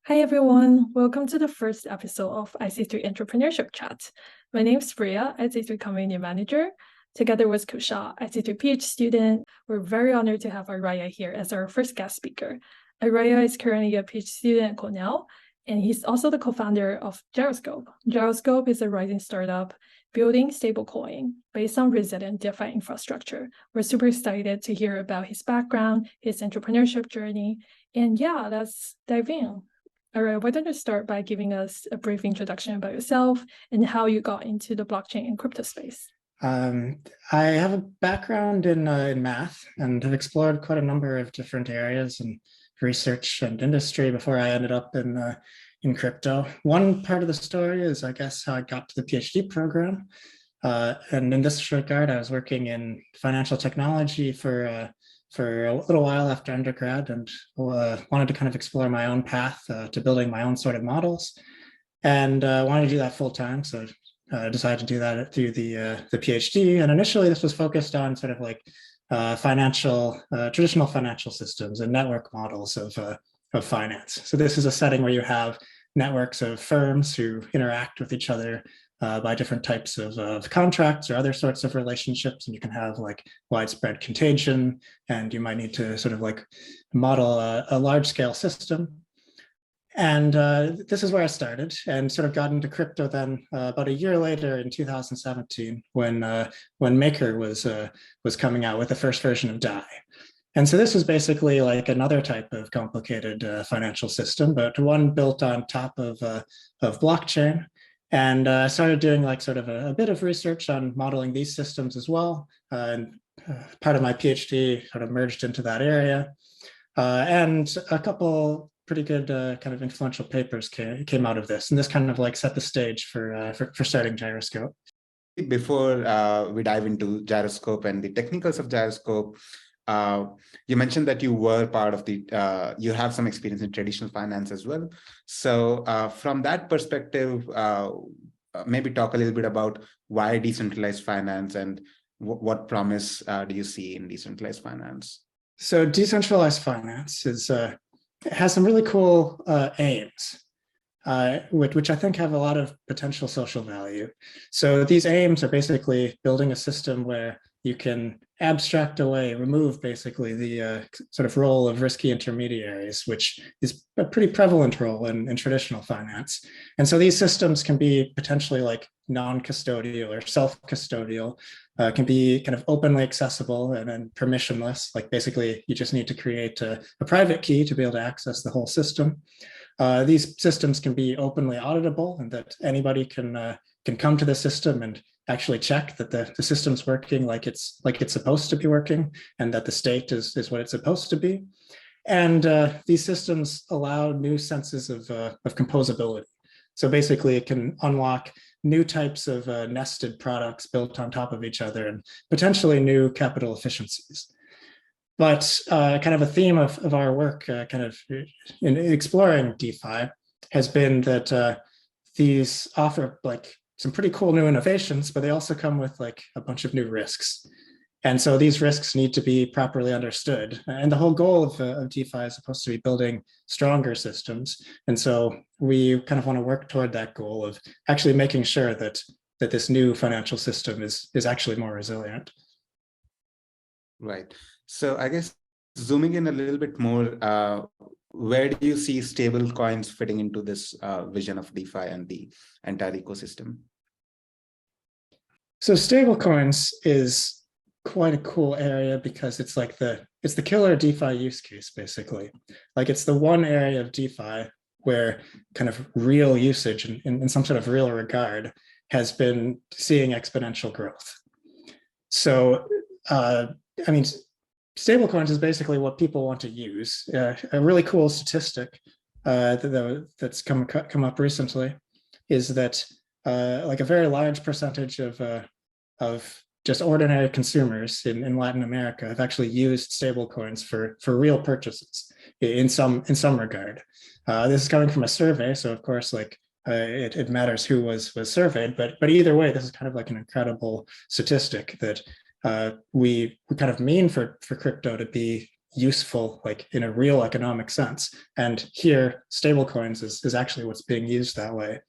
Hi everyone, welcome to the first episode of IC3 Entrepreneurship Chat. My name is Priya, IC3 Community Manager. Together with Kusha, IC3 PhD student, we're very honored to have Ariah here as our first guest speaker. Ariah is currently a PhD student at Cornell, and he's also the co-founder of Gyroscope. Gyroscope is a rising startup building stablecoin based on resilient DeFi infrastructure. We're super excited to hear about his background, his entrepreneurship journey, and yeah, let's dive in. All right, why don't you start by giving us a brief introduction about yourself and how you got into the blockchain and crypto space? I have a background in math and have explored quite a number of different areas in research and industry before I ended up in crypto. One part of the story is, I guess, how I got to the PhD program. And in this regard, I was working in financial technology for a little while after undergrad, and wanted to kind of explore my own path to building my own sort of models, and wanted to do that full time. So decided to do that through the PhD. And initially, this was focused on sort of like traditional financial systems and network models of finance. So this is a setting where you have networks of firms who interact with each other by different types of contracts or other sorts of relationships. And you can have like widespread contagion, and you might need to sort of like model a large scale system. And this is where I started, and sort of got into crypto then about a year later in 2017 when Maker was coming out with the first version of DAI. And so this was basically like another type of complicated financial system, but one built on top of blockchain. And I started doing like sort of a bit of research on modeling these systems as well. And part of my PhD sort of merged into that area. And a couple pretty good kind of influential papers came out of this. And this kind of like set the stage for starting Gyroscope. Before we dive into Gyroscope and the technicals of Gyroscope, you mentioned that you were part of you have some experience in traditional finance as well. So from that perspective, maybe talk a little bit about why decentralized finance and what promise do you see in decentralized finance? So decentralized finance has some really cool aims, which I think have a lot of potential social value. So these aims are basically building a system where you can abstract away, remove basically the sort of role of risky intermediaries, which is a pretty prevalent role in traditional finance. And so these systems can be potentially like non-custodial or self-custodial, can be kind of openly accessible and permissionless. Like basically you just need to create a private key to be able to access the whole system. These systems can be openly auditable, and that anybody can come to the system and actually check that the system's working like it's supposed to be working, and that the state is what it's supposed to be. And these systems allow new senses of composability. So basically it can unlock new types of nested products built on top of each other, and potentially new capital efficiencies. But kind of a theme of our work kind of in exploring DeFi has been that these offer like some pretty cool new innovations, but they also come with like a bunch of new risks. And so these risks need to be properly understood. And the whole goal of DeFi is supposed to be building stronger systems. And so we kind of want to work toward that goal of actually making sure that this new financial system is actually more resilient. Right. So I guess zooming in a little bit more, where do you see stable coins fitting into this vision of DeFi and the entire ecosystem? So stablecoins is quite a cool area because it's like it's the killer DeFi use case, basically. Like it's the one area of DeFi where kind of real usage in some sort of real regard has been seeing exponential growth. So, I mean, stablecoins is basically what people want to use. A really cool statistic that's come up recently is that like a very large percentage of just ordinary consumers in Latin America have actually used stablecoins for real purchases in some regard. This is coming from a survey, so of course, like it matters who was surveyed, but either way, this is kind of like an incredible statistic that we kind of mean for crypto to be useful, like in a real economic sense. And here, stablecoins is actually what's being used that way.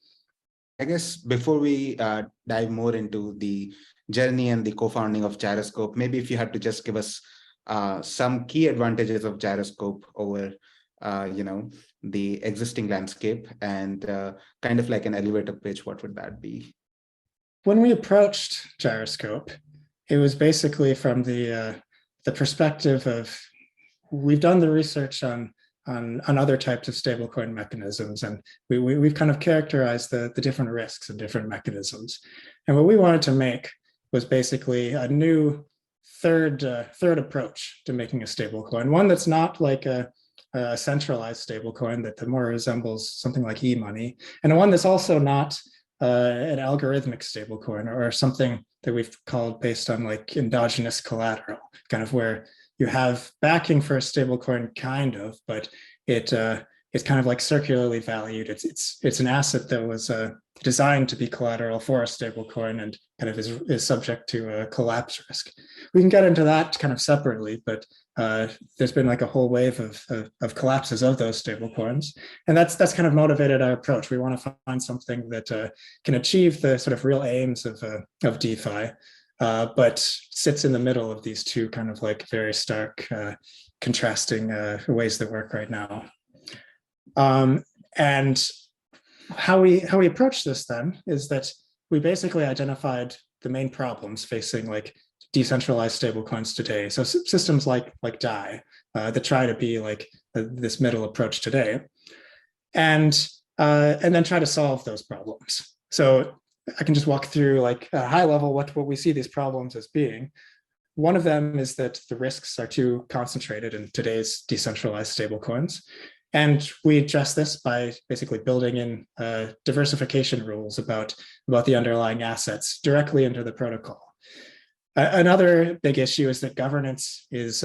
I guess before we dive more into the journey and the co-founding of Gyroscope, maybe if you had to just give us some key advantages of Gyroscope over, the existing landscape, and kind of like an elevator pitch, what would that be? When we approached Gyroscope, it was basically from the perspective of, we've done the research on other types of stablecoin mechanisms, and we've kind of characterized the different risks and different mechanisms. And what we wanted to make was basically a new third approach to making a stablecoin, one that's not like a centralized stablecoin that more resembles something like e-money, and one that's also not an algorithmic stablecoin or something that we've called based on like endogenous collateral, kind of where you have backing for a stablecoin, kind of, but it's kind of like circularly valued. It's an asset that was designed to be collateral for a stablecoin and kind of is subject to a collapse risk. We can get into that kind of separately, but there's been like a whole wave of collapses of those stablecoins, and that's kind of motivated our approach. We want to find something that can achieve the sort of real aims of DeFi, but sits in the middle of these two kind of like very stark, contrasting ways that work right now. And how we approach this then is that we basically identified the main problems facing like decentralized stablecoins today. So systems like DAI that try to be like this middle approach today, and then try to solve those problems. So I can just walk through like a high level what we see these problems as being. One of them is that the risks are too concentrated in today's decentralized stablecoins. And we address this by basically building in diversification rules about the underlying assets directly into the protocol. Another big issue is that governance is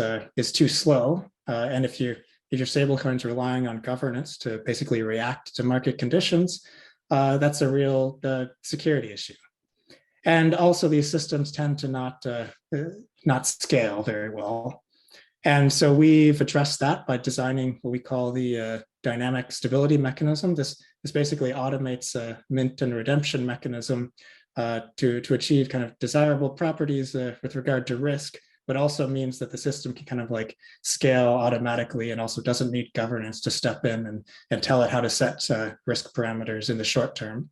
too slow. And if your stablecoin's relying on governance to basically react to market conditions, that's a real security issue. And also these systems tend to not scale very well. And so we've addressed that by designing what we call the dynamic stability mechanism. This basically automates a mint and redemption mechanism to achieve kind of desirable properties with regard to risk, but also means that the system can kind of like scale automatically and also doesn't need governance to step in and tell it how to set risk parameters in the short term.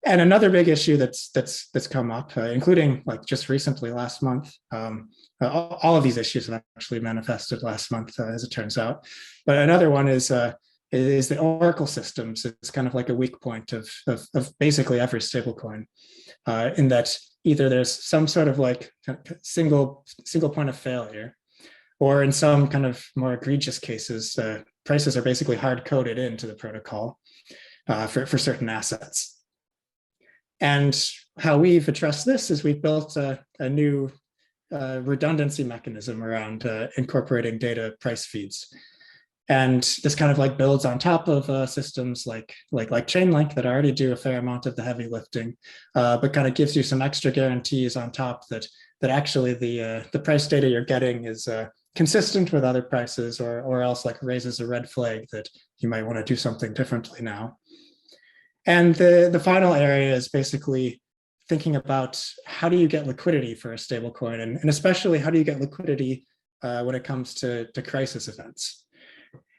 And another big issue that's come up, including like just recently last month, all of these issues have actually manifested last month, as it turns out. But another one is the Oracle systems. It's kind of like a weak point of basically every stablecoin, in that either there's some sort of like single point of failure, or in some kind of more egregious cases, prices are basically hard coded into the protocol for certain assets. And how we've addressed this is we've built a new redundancy mechanism around incorporating data price feeds. And this kind of like builds on top of systems like Chainlink that already do a fair amount of the heavy lifting, but kind of gives you some extra guarantees on top that actually the price data you're getting is consistent with other prices, or else like raises a red flag that you might want to do something differently now. And the final area is basically thinking about how do you get liquidity for a stablecoin, and especially how do you get liquidity when it comes to crisis events.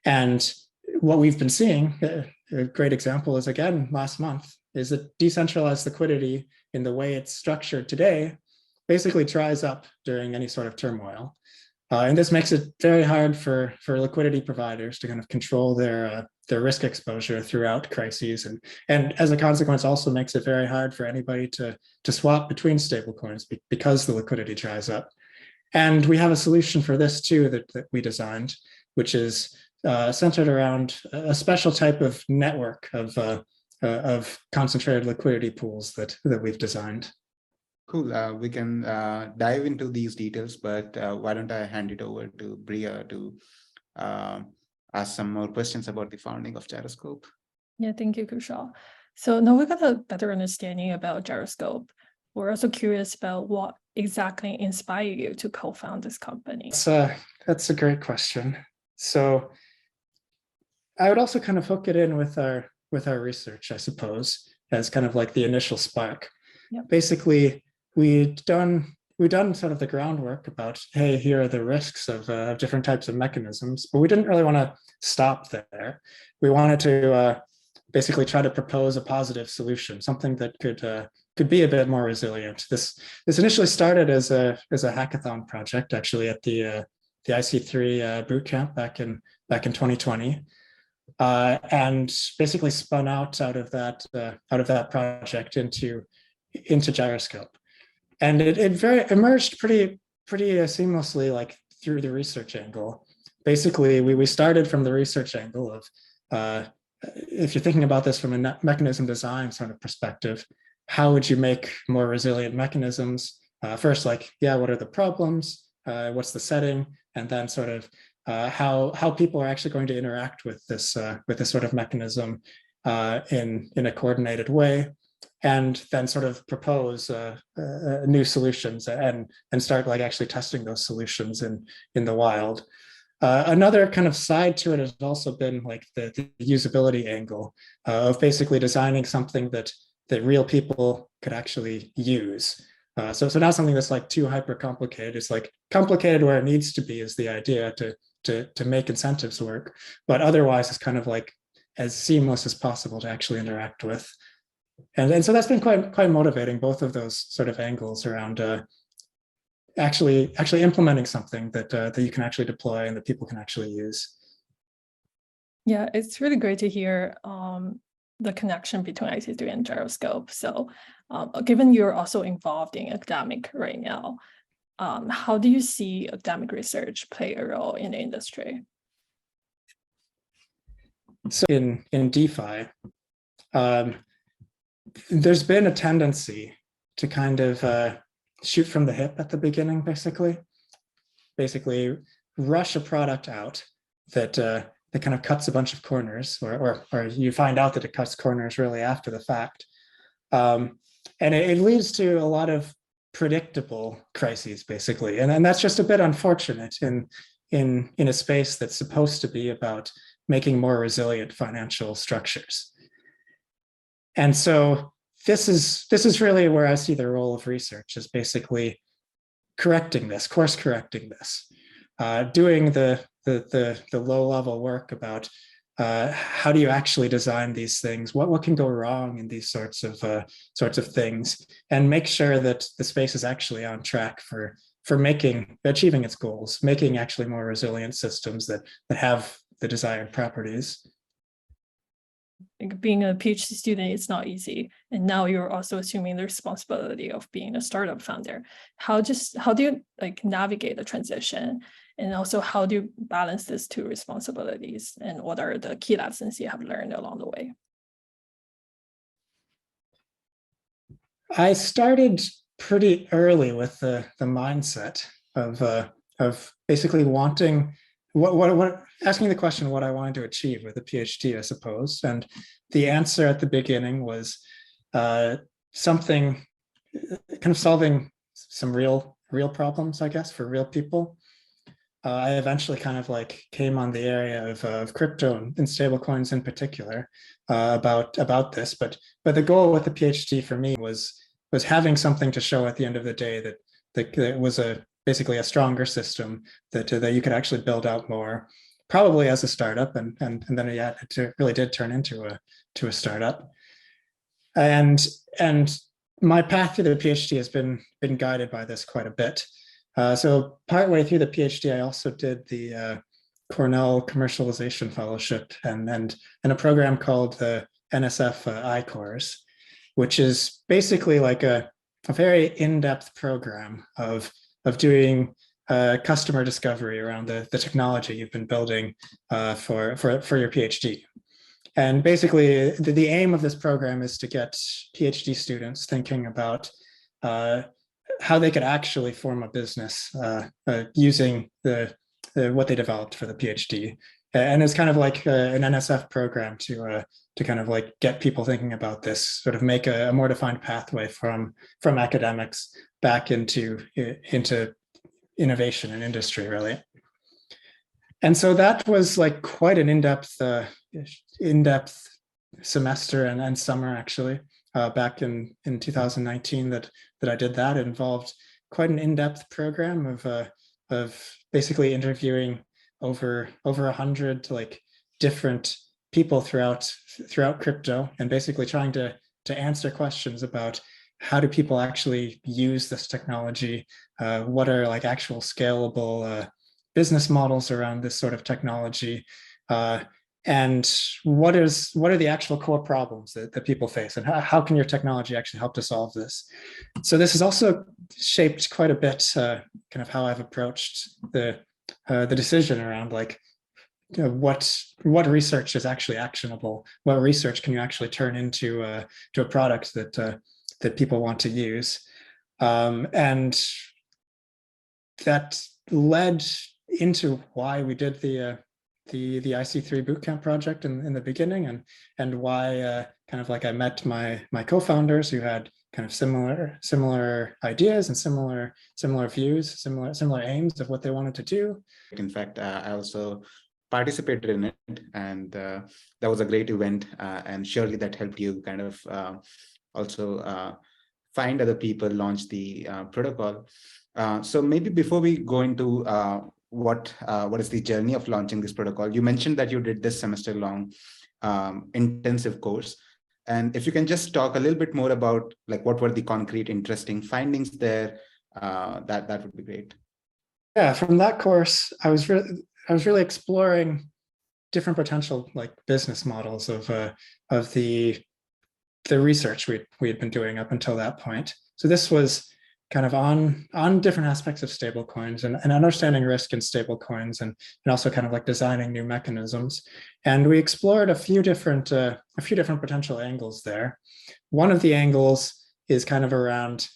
And what we've been seeing, a great example is, again, last month, is that decentralized liquidity in the way it's structured today basically dries up during any sort of turmoil. And this makes it very hard for liquidity providers to kind of control their risk exposure throughout crises, and as a consequence also makes it very hard for anybody to swap between stablecoins because the liquidity dries up. And we have a solution for this too that we designed, which is centered around a special type of network of concentrated liquidity pools that we've designed. Cool. We can dive into these details, but why don't I hand it over to Bria to ask some more questions about the founding of Gyroscope. Yeah, thank you, Kushal. So now we got a better understanding about Gyroscope. We're also curious about what exactly inspire you to co-found this company? That's a great question. So I would also kind of hook it in with our research, I suppose, as kind of like the initial spark. Yep. Basically, we've done sort of the groundwork about, hey, here are the risks of different types of mechanisms, but we didn't really want to stop there. We wanted to basically try to propose a positive solution, something that could be a bit more resilient. This initially started as a hackathon project, actually, at the IC3 boot camp back in 2020. And basically spun out of that project into Gyroscope, and it emerged pretty seamlessly, like through the research angle. Basically, we started from the research angle of if you're thinking about this from a mechanism design sort of perspective, how would you make more resilient mechanisms? First, like, yeah, what are the problems? What's the setting? And then sort of how people are actually going to interact with this sort of mechanism in a coordinated way, and then sort of propose new solutions and start like actually testing those solutions in the wild. Another kind of side to it has also been like the usability angle of basically designing something that real people could actually use. So not something that's like too hyper complicated. It's like complicated where it needs to be is the idea to make incentives work, but otherwise it's kind of like as seamless as possible to actually interact with. And so that's been quite motivating, both of those sort of angles around actually implementing something that you can actually deploy and that people can actually use. Yeah, it's really great to hear the connection between IC3 and Gyroscope. So given you're also involved in academic right now, how do you see academic research play a role in the industry? So in DeFi, there's been a tendency to kind of shoot from the hip at the beginning, basically rush a product out that kind of cuts a bunch of corners, or you find out that it cuts corners really after the fact. And it leads to a lot of predictable crises, basically. And that's just a bit unfortunate in a space that's supposed to be about making more resilient financial structures. And so this is really where I see the role of research, is basically course correcting this, doing the low level work about how do you actually design these things, what can go wrong in these sorts of things, and make sure that the space is actually on track for achieving its goals, making actually more resilient systems that have the desired properties. Being a PhD student is not easy, and now you're also assuming the responsibility of being a startup founder. How do you like navigate the transition, and also how do you balance these two responsibilities, and what are the key lessons you have learned along the way? I started pretty early with the mindset of basically wanting asking the question what I wanted to achieve with a PhD, I suppose. And the answer at the beginning was something kind of solving some real problems, I guess, for real people. I eventually kind of like came on the area of crypto and stablecoins in particular about this. But the goal with the PhD for me was having something to show at the end of the day that was basically a stronger system that you could actually build out more, probably as a startup, and then it really did turn into a startup. And my path to the PhD has been guided by this quite a bit. So partway through the PhD, I also did the Cornell Commercialization Fellowship and a program called the NSF I-Course, which is basically like a very in-depth program of doing customer discovery around the technology you've been building for your PhD. And basically, the aim of this program is to get PhD students thinking about how they could actually form a business using what they developed for the PhD. And it's kind of like an NSF program to kind of like get people thinking about this, sort of make a more defined pathway from academics back into innovation and industry, really. And so that was like quite an in-depth semester and summer, actually, back in 2019 that I did that. It involved quite an in-depth program of basically interviewing over 100 like different people throughout crypto, and basically trying to answer questions about how do people actually use this technology, what are like actual scalable business models around this sort of technology, and what are the actual core problems that people face, and how can your technology actually help to solve this? So this has also shaped quite a bit kind of how I've approached the decision around like, you know, what research is actually actionable, what research can you actually turn into to a product that people want to use, and that led into why we did the IC3 Bootcamp project in the beginning, and why kind of like I met my co-founders who had kind of similar ideas and similar views, similar aims of what they wanted to do. In fact, I also participated in it, and that was a great event, and surely that helped you kind of also find other people, launch the protocol. So maybe before we go into what is the journey of launching this protocol, you mentioned that you did this semester-long intensive course. And if you can just talk a little bit more about like what were the concrete, interesting findings there, that would be great. Yeah, from that course, I was really exploring different potential like business models of the research we had been doing up until that point. So this was kind of on different aspects of stablecoins and understanding risk in stablecoins, and also kind of like designing new mechanisms. And we explored a few different potential angles there. One of the angles is kind of around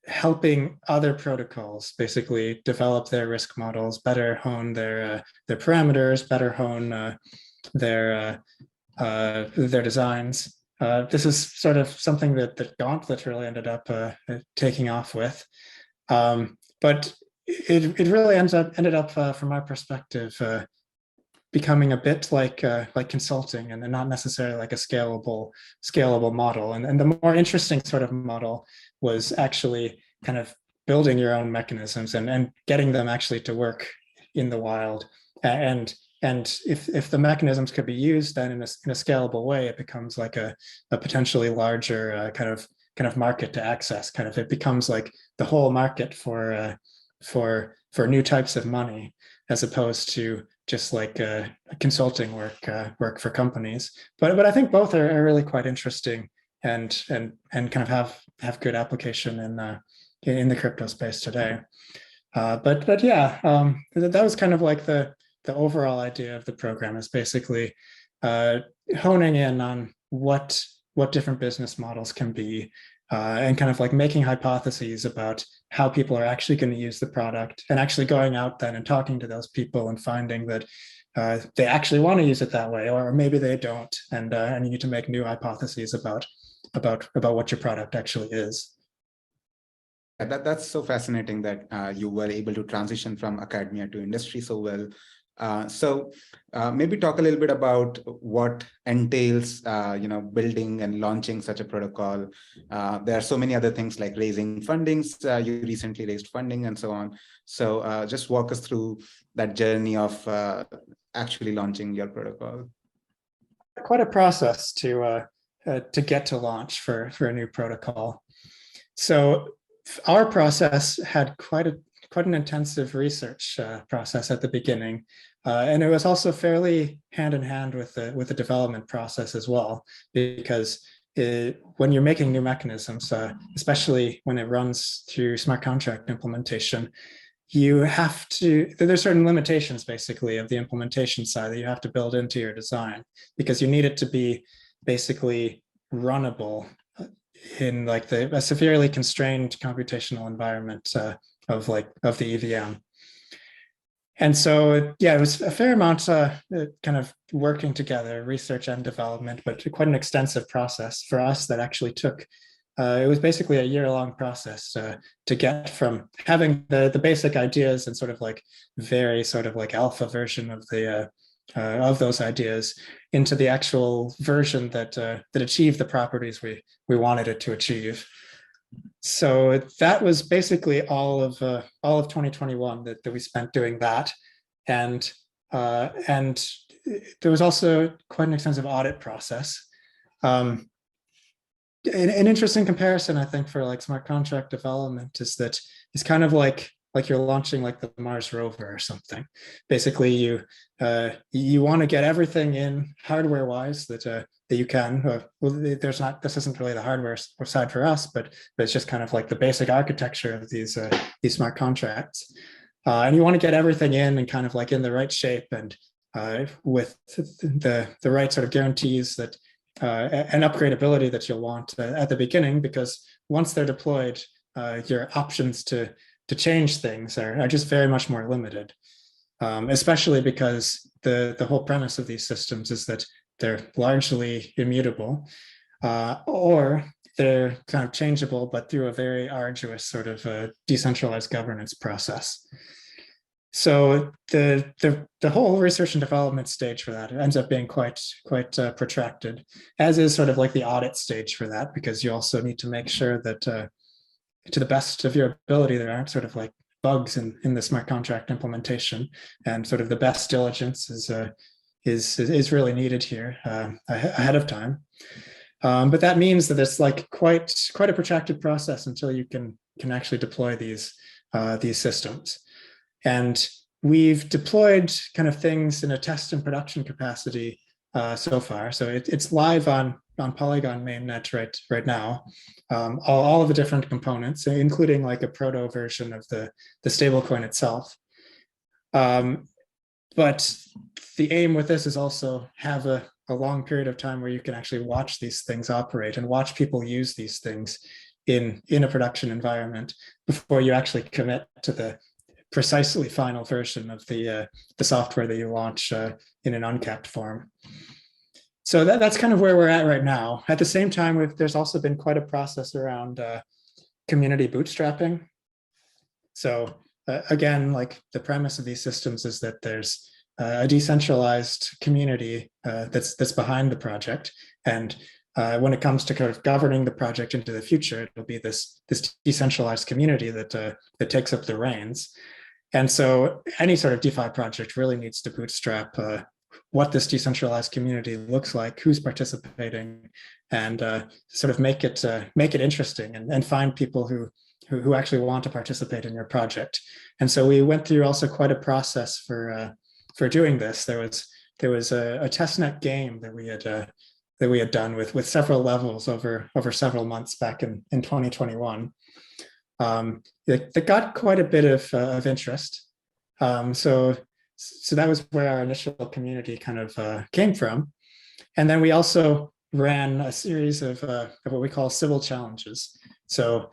helping other protocols basically develop their risk models, better hone their parameters, better hone their designs. This is sort of something that Gauntlet really ended up taking off with, but it really ended up from my perspective becoming a bit like consulting, and not necessarily like a scalable model. And the more interesting sort of model was actually kind of building your own mechanisms and getting them actually to work in the wild. And if the mechanisms could be used then in a scalable way, it becomes like a potentially larger kind of market to access. Kind of, it becomes like the whole market for new types of money, as opposed to just like consulting work for companies. But I think both are really quite interesting and kind of have good application in the crypto space today. But yeah, that was kind of like the overall idea of the program, is basically honing in on what different business models can be, and kind of like making hypotheses about how people are actually going to use the product, and actually going out then and talking to those people and finding that they actually want to use it that way, or maybe they don't, and you need to make new hypotheses about what your product actually is. That's so fascinating that you were able to transition from academia to industry so well. So maybe talk a little bit about what entails, building and launching such a protocol. There are so many other things like raising fundings. You recently raised funding and so on. So just walk us through that journey of actually launching your protocol. Quite a process to get to launch for a new protocol. So our process had quite an intensive research process at the beginning, and it was also fairly hand in hand with the development process as well, because when you're making new mechanisms, especially when it runs through smart contract implementation, there's certain limitations basically of the implementation side that you have to build into your design, because you need it to be basically runnable in like a severely constrained computational environment of the EVM. And so, yeah, it was a fair amount kind of working together, research and development, but quite an extensive process for us that actually took it was basically a year-long process to get from having the basic ideas and sort of like very sort of like alpha version of the of those ideas into the actual version that that achieved the properties we wanted it to achieve. So that was basically all of 2021 that we spent doing that, and there was also quite an extensive audit process. An interesting comparison, I think, for like smart contract development is that it's kind of like you're launching like the Mars rover or something. Basically, you want to get everything in hardware wise that that you can. Well, this isn't really the hardware side for us, but it's just kind of like the basic architecture of these smart contracts. And you want to get everything in and kind of like in the right shape and with the right sort of guarantees that and upgradability that you'll want at the beginning, because once they're deployed, your options to change things are just very much more limited, especially because the whole premise of these systems is that they're largely immutable, or they're kind of changeable, but through a very arduous sort of decentralized governance process. So the whole research and development stage for that ends up being quite protracted, as is sort of like the audit stage for that, because you also need to make sure that to the best of your ability, there aren't sort of like bugs in the smart contract implementation, and sort of the best diligence is really needed here ahead of time. But that means that it's like quite a protracted process until you can actually deploy these systems. And we've deployed kind of things in a test and production capacity so far. So it's live on Polygon mainnet right now. All of the different components, including like a proto version of the stablecoin itself. But the aim with this is also have a long period of time where you can actually watch these things operate and watch people use these things in a production environment before you actually commit to the precisely final version of the software that you launch in an uncapped form. So that's kind of where we're at right now. At the same time, there's also been quite a process around community bootstrapping. So again, like the premise of these systems is that there's a decentralized community that's behind the project, and when it comes to kind of governing the project into the future, it'll be this decentralized community that takes up the reins. And so any sort of DeFi project really needs to bootstrap what this decentralized community looks like, who's participating, and sort of make it interesting and find people who actually want to participate in your project. And so we went through also quite a process for doing this. There was a testnet game that we had done with several levels over several months back in 2021. That got quite a bit of interest. So that was where our initial community kind of came from. And then we also ran a series of what we call civil challenges. So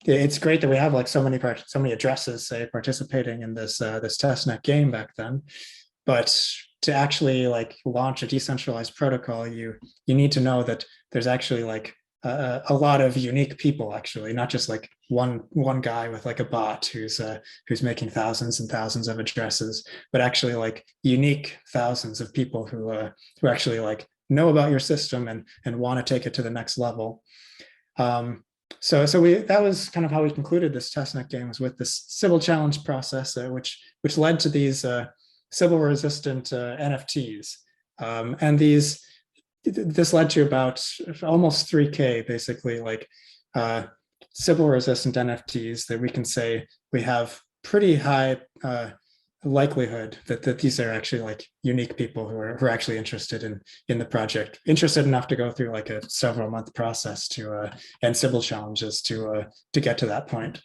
it's great that we have like so many addresses, say, participating in this testnet game back then. But to actually like launch a decentralized protocol, you need to know that there's actually like a lot of unique people, actually, not just like one guy with like a bot who's making thousands and thousands of addresses, but actually like unique thousands of people who actually like know about your system and want to take it to the next level. So that was kind of how we concluded this testnet game, was with this civil challenge process, which led to these Sybil resistant NFTs, and this led to about almost 3K, basically, like Sybil resistant NFTs that we can say we have pretty high likelihood that these are actually like unique people who are actually interested in the project, interested enough to go through like a several month process and Sybil challenges to get to that point.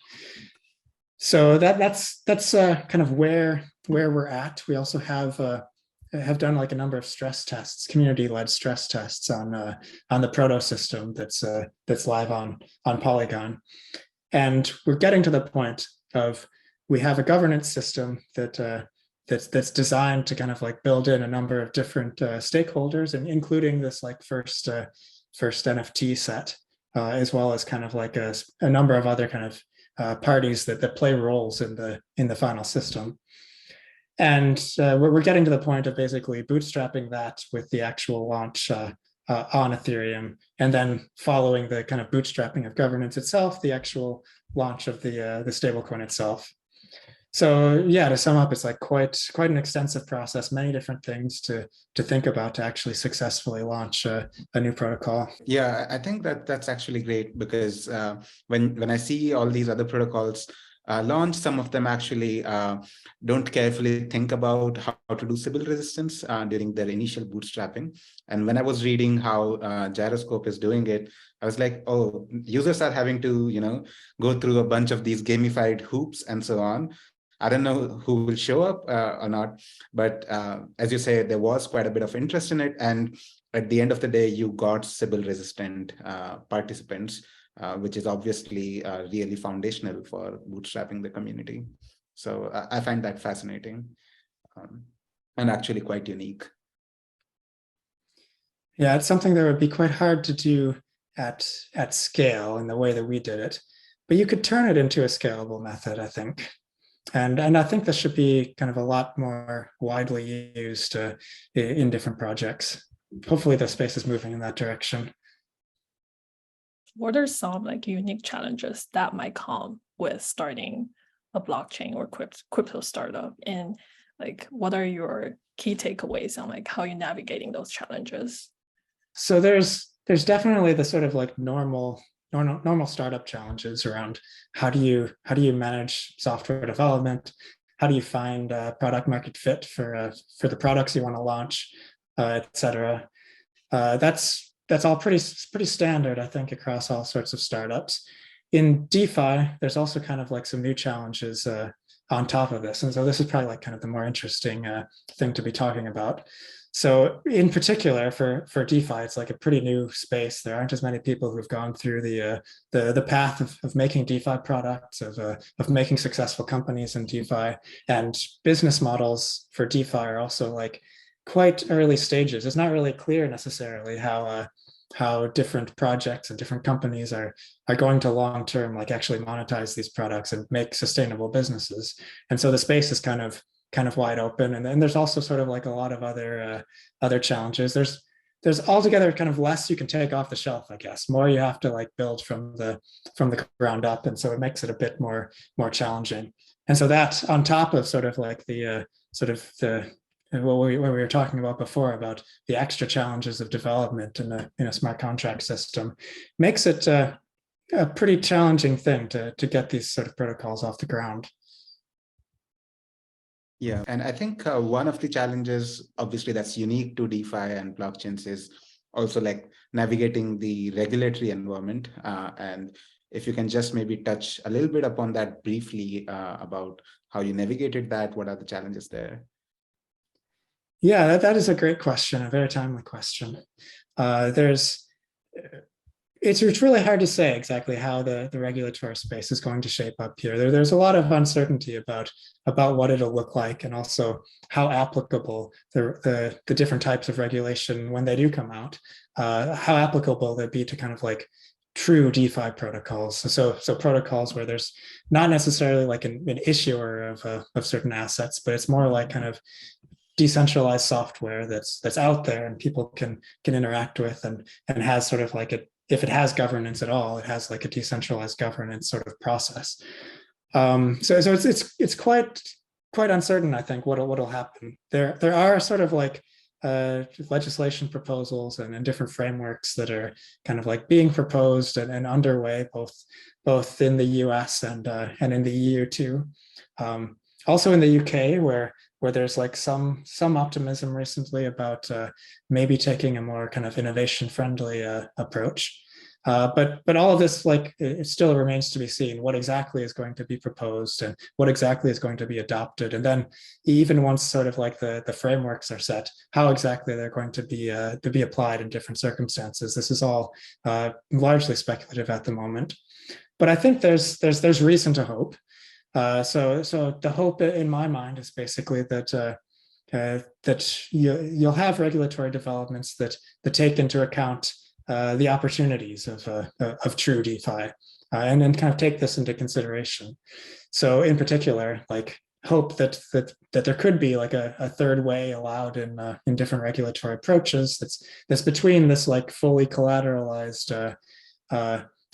So that's kind of where we're at. We also have done like a number of stress tests, community-led stress tests on the proto system that's live on Polygon, and we're getting to the point of we have a governance system that's designed to kind of like build in a number of different stakeholders, and including this like first NFT set as well as kind of like a number of other kind of parties that play roles in the final system. And we're getting to the point of basically bootstrapping that with the actual launch on Ethereum, and then following the kind of bootstrapping of governance itself, the actual launch of the stablecoin itself. So yeah, to sum up, it's like quite an extensive process, many different things to think about to actually successfully launch a new protocol. Yeah, I think that's actually great, because when I see all these other protocols launch, some of them actually don't carefully think about how to do Sybil resistance during their initial bootstrapping. And when I was reading how Gyroscope is doing it, I was like, oh, users are having to, go through a bunch of these gamified hoops and so on. I don't know who will show up or not, but as you say, there was quite a bit of interest in it. And at the end of the day, you got Sybil resistant participants, which is obviously really foundational for bootstrapping the community. So I find that fascinating and actually quite unique. Yeah, it's something that would be quite hard to do at scale in the way that we did it, but you could turn it into a scalable method, I think. And I think this should be kind of a lot more widely used in different projects. Hopefully the space is moving in that direction. What are some like unique challenges that might come with starting a blockchain or crypto startup? And like, what are your key takeaways on like how you're navigating those challenges? So there's definitely the sort of like normal startup challenges around how do you manage software development, how do you find product market fit for the products you want to launch, etc. That's all pretty standard, I think, across all sorts of startups. In DeFi, there's also kind of like some new challenges on top of this, and so this is probably like kind of the more interesting thing to be talking about. So in particular for DeFi, it's like a pretty new space. There aren't as many people who've gone through the path of making DeFi products, of making successful companies in DeFi, and business models for DeFi are also like quite early stages. It's not really clear necessarily how different projects and different companies are going to long term like actually monetize these products and make sustainable businesses. And so the space is kind of wide open. And then there's also sort of like a lot of other challenges. There's altogether kind of less you can take off the shelf, I guess. More you have to like build from the ground up, and so it makes it a bit more challenging. And so that on top of sort of like what we were talking about before about the extra challenges of development in a smart contract system, makes it a pretty challenging thing to get these sort of protocols off the ground. Yeah, and I think one of the challenges, obviously, that's unique to DeFi and blockchains is also like navigating the regulatory environment. And if you can just maybe touch a little bit upon that briefly about how you navigated that, what are the challenges there? Yeah, that is a great question, a very timely question. It's really hard to say exactly how the regulatory space is going to shape up here. There's a lot of uncertainty about what it'll look like, and also how applicable the different types of regulation, when they do come out, how applicable they'd be to kind of like true DeFi protocols. So protocols where there's not necessarily like an issuer of certain assets, but it's more like kind of decentralized software that's out there and people can interact with, and has sort of like if it has governance at all, it has like a decentralized governance sort of process. So it's quite uncertain, I think, what'll happen. There are sort of like legislation proposals and different frameworks that are kind of like being proposed and underway, both in the US and in the EU too. Also in the UK, where there's like some optimism recently about maybe taking a more kind of innovation-friendly approach. But all of this, like, it still remains to be seen what exactly is going to be proposed and what exactly is going to be adopted. And then even once sort of like the frameworks are set, how exactly they're going to be applied in different circumstances. This is all largely speculative at the moment. But I think there's reason to hope. So the hope in my mind is basically that you'll have regulatory developments that take into account the opportunities of true DeFi, and then kind of take this into consideration. So in particular, like hope that there could be like a third way allowed in different regulatory approaches that's between this like fully collateralized,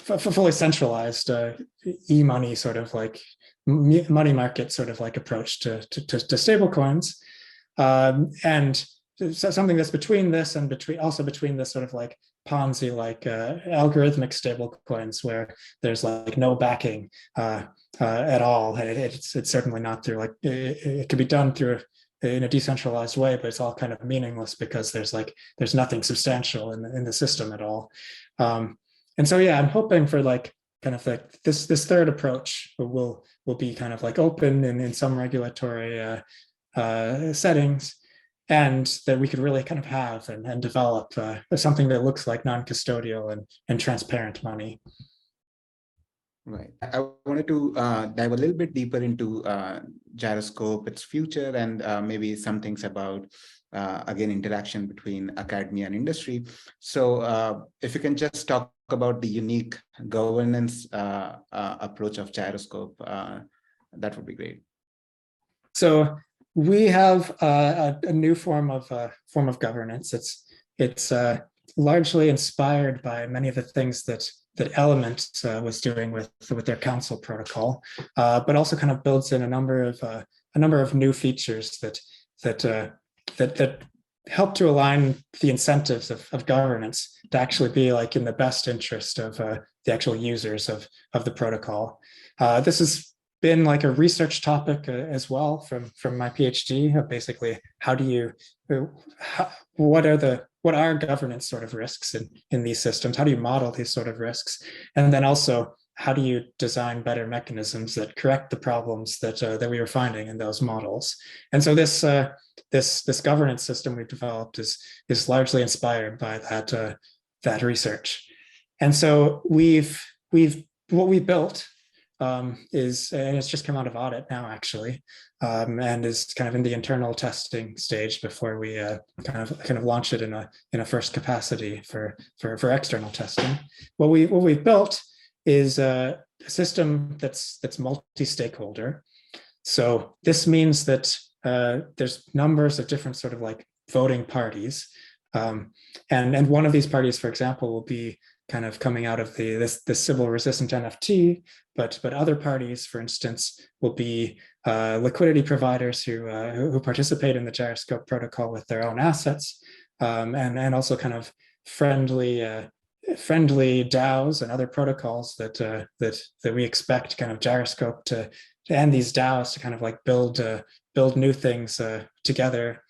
fully centralized e-money sort of like money market sort of like approach to stable coins, and so something that's between this and between this sort of like Ponzi like algorithmic stable coins where there's like no backing at all. It's certainly not through like it could be done through in a decentralized way, but it's all kind of meaningless because there's nothing substantial in the system at all. And so yeah, I'm hoping for like kind of like this third approach will be kind of like open in some regulatory settings, and that we could really kind of have and develop something that looks like non-custodial and transparent money. Right. I wanted to dive a little bit deeper into Gyroscope, its future, and maybe some things about, again, interaction between academia and industry. So if you can just talk about the unique governance approach of Gyroscope, that would be great. So we have a new form of governance. It's largely inspired by many of the things that Element was doing with their council protocol, but also kind of builds in a number of new features that help to align the incentives of governance to actually be like in the best interest of the actual users of the protocol. This has been like a research topic as well from my PhD of basically what are governance sort of risks in these systems? How do you model these sort of risks? And then also, how do you design better mechanisms that correct the problems that we were finding in those models? And so this governance system we've developed is largely inspired by that research. And so what we built and it's just come out of audit now actually, and is kind of in the internal testing stage before we kind of launch it in a first capacity for external testing. What we've built is a system that's multi-stakeholder. So this means that there's numbers of different sort of like voting parties, and one of these parties, for example, will be kind of coming out of this Sybil resistant NFT, but other parties, for instance, will be liquidity providers who participate in the Gyroscope protocol with their own assets, and also kind of friendly DAOs and other protocols that we expect kind of Gyroscope and these DAOs to kind of like build new things together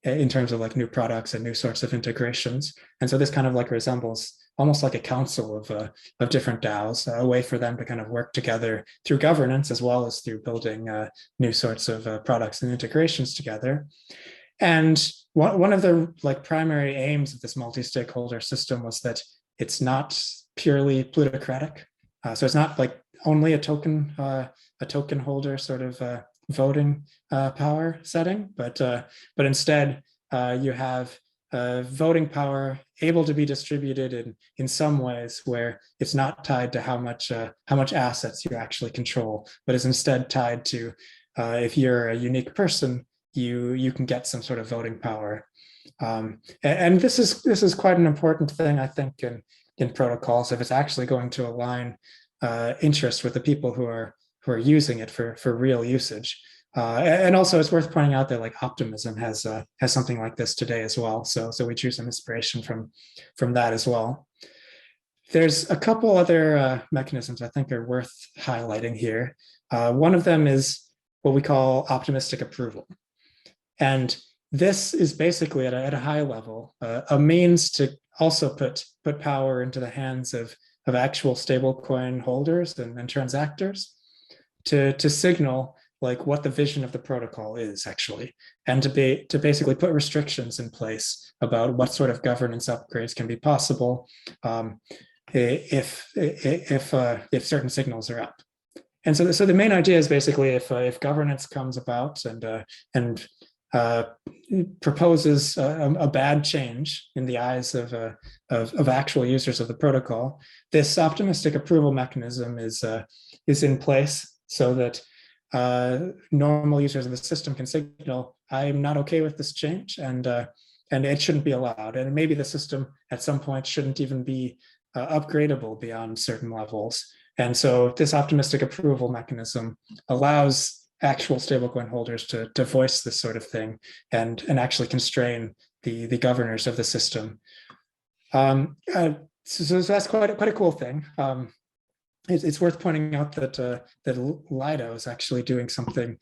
in terms of like new products and new sorts of integrations. And so this kind of like resembles almost like a council of different DAOs, a way for them to kind of work together through governance as well as through building new sorts of products and integrations together. And one of the like primary aims of this multi-stakeholder system was that it's not purely plutocratic. So it's not like only a token holder sort of voting power setting, but instead you have voting power able to be distributed in some ways where it's not tied to how much assets you actually control, but is instead tied to if you're a unique person, you can get some sort of voting power. And this is quite an important thing, I think, in protocols, if it's actually going to align interest with the people who are using it for real usage. And also it's worth pointing out that like Optimism has something like this today as well. So we drew some inspiration from that as well. There's a couple other mechanisms I think are worth highlighting here. One of them is what we call optimistic approval. And this is basically at a high level, a means to also put power into the hands of actual stablecoin holders and transactors to signal like what the vision of the protocol is actually, and to basically put restrictions in place about what sort of governance upgrades can be possible if certain signals are up. And so the main idea is basically if governance comes about and proposes a bad change in the eyes of actual users of the protocol, this optimistic approval mechanism is in place so that normal users of the system can signal, I'm not okay with this change, and it shouldn't be allowed. And maybe the system at some point shouldn't even be upgradable beyond certain levels. And so this optimistic approval mechanism allows actual stablecoin holders to voice this sort of thing and actually constrain the governors of the system. So that's quite a cool thing. It's worth pointing out that Lido is actually doing something